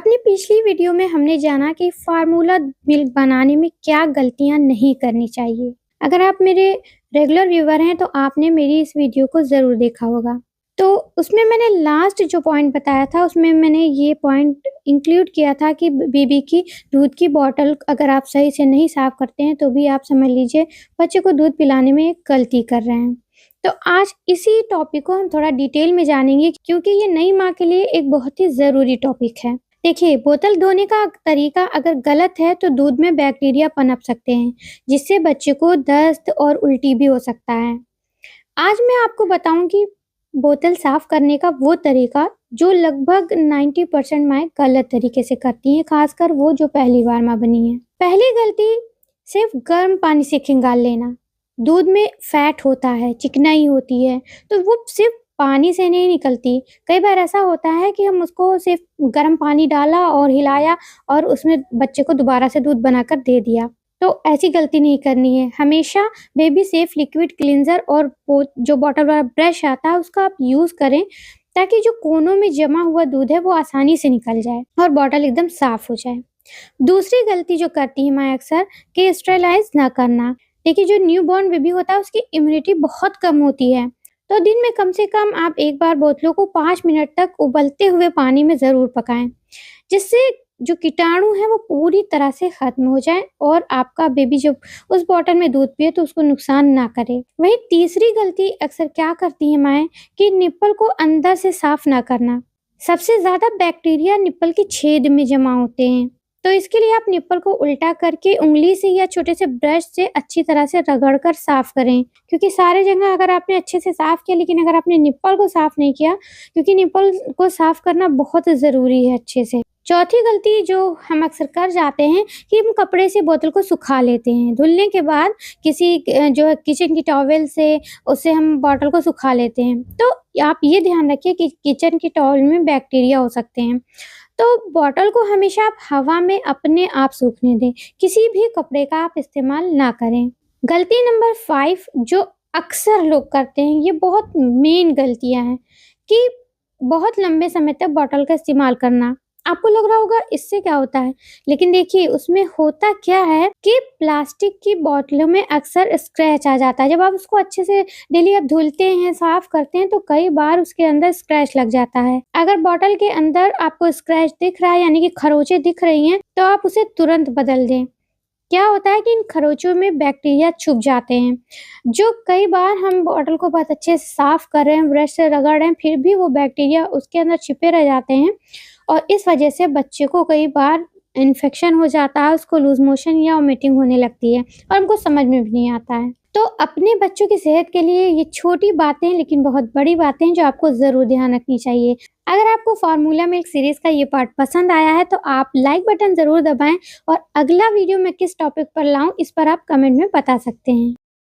अपनी पिछली वीडियो में हमने जाना कि फार्मूला मिल्क बनाने में क्या गलतियां नहीं करनी चाहिए। अगर आप मेरे रेगुलर व्यूअर हैं तो आपने मेरी इस वीडियो को ज़रूर देखा होगा। तो उसमें मैंने लास्ट जो पॉइंट बताया था उसमें मैंने ये पॉइंट इंक्लूड किया था कि बेबी की दूध की बॉटल अगर आप सही से नहीं साफ़ करते हैं तो भी आप समझ लीजिए बच्चे को दूध पिलाने में एक गलती कर रहे हैं। तो आज इसी टॉपिक को हम थोड़ा डिटेल में जानेंगे क्योंकि ये नई माँ के लिए एक बहुत ही ज़रूरी टॉपिक है। देखिए, बोतल धोने का तरीका अगर गलत है तो दूध में बैक्टीरिया पनप सकते हैं, जिससे बच्चे को दस्त और उल्टी भी हो सकता है। आज मैं आपको बताऊंगी बोतल साफ करने का वो तरीका जो लगभग 90% माँ गलत तरीके से करती हैं, खासकर वो जो पहली बार माँ बनी है। पहली गलती सिर्फ गर्म पानी से खंगाल लेना। दूध में फैट होता है, चिकनाई होती है, तो वो सिर्फ पानी से नहीं निकलती। कई बार ऐसा होता है कि हम उसको सिर्फ गर्म पानी डाला और हिलाया और उसमें बच्चे को दोबारा से दूध बनाकर दे दिया। तो ऐसी गलती नहीं करनी है। हमेशा बेबी सेफ लिक्विड क्लींजर और जो बॉटल वाला ब्रश आता है उसका आप यूज़ करें ताकि जो कोनों में जमा हुआ दूध है वो आसानी से निकल जाए और बॉटल एकदम साफ हो जाए। दूसरी गलती जो करती है मैं अक्सर कि स्टेरिलाइज ना करना। देखिए, जो न्यूबॉर्न बेबी होता है उसकी इम्यूनिटी बहुत कम होती है, तो दिन में कम से कम आप एक बार बोतलों को 5 मिनट तक उबलते हुए पानी में ज़रूर पकाएं, जिससे जो कीटाणु है वो पूरी तरह से खत्म हो जाए और आपका बेबी जब उस बॉटल में दूध पिए तो उसको नुकसान ना करे। वहीं तीसरी गलती अक्सर क्या करती है माएँ कि निप्पल को अंदर से साफ ना करना। सबसे ज़्यादा बैक्टीरिया निप्पल के छेद में जमा होते हैं, तो इसके लिए आप निप्पल को उल्टा करके उंगली से या छोटे से ब्रश से अच्छी तरह से रगड़कर साफ करें, क्योंकि सारे जगह अगर आपने अच्छे से साफ किया लेकिन अगर आपने निप्पल को साफ नहीं किया, क्योंकि निप्पल को साफ करना बहुत ज़रूरी है अच्छे से। चौथी गलती जो हम अक्सर कर जाते हैं कि हम कपड़े से बोतल को सुखा लेते हैं। धुलने के बाद किसी जो है किचन की टॉवेल से उससे हम बॉटल को सुखा लेते हैं। तो आप ये ध्यान रखिए कि किचन की टॉवेल में बैक्टीरिया हो सकते हैं, तो बॉटल को हमेशा आप हवा में अपने आप सूखने दें। किसी भी कपड़े का आप इस्तेमाल ना करें। गलती नंबर 5 जो अक्सर लोग करते हैं, ये बहुत मेन गलतियाँ हैं कि बहुत लंबे समय तक बॉटल का इस्तेमाल करना। आपको लग रहा होगा इससे क्या होता है? लेकिन देखिए उसमें होता क्या है कि प्लास्टिक की बोतलों में अक्सर स्क्रैच आ जाता है। जब आप उसको अच्छे से डेली आप धुलते हैं, साफ करते हैं तो कई बार उसके अंदर स्क्रैच लग जाता है। अगर बॉटल के अंदर आपको स्क्रैच दिख रहा है यानी कि खरोंचे दिख रही हैं, तो आप उसे तुरंत बदल दें। क्या होता है कि इन खरोंचों में बैक्टीरिया छुप जाते हैं, जो कई बार हम बॉटल को बहुत अच्छे से साफ कर रहे हैं, ब्रश से रगड़ रहे हैं, फिर भी वो बैक्टीरिया उसके अंदर छिपे रह जाते हैं और इस वजह से बच्चे को कई बार इन्फेक्शन हो जाता है, उसको लूज मोशन या वोमिटिंग होने लगती है और हमको समझ में भी नहीं आता है। तो अपने बच्चों की सेहत के लिए ये छोटी बातें लेकिन बहुत बड़ी बातें हैं जो आपको ज़रूर ध्यान रखनी चाहिए। अगर आपको फार्मूला मिल्क सीरीज़ का ये पार्ट पसंद आया है तो आप लाइक बटन ज़रूर दबाएं और अगला वीडियो मैं किस टॉपिक पर लाऊं इस पर आप कमेंट में बता सकते हैं।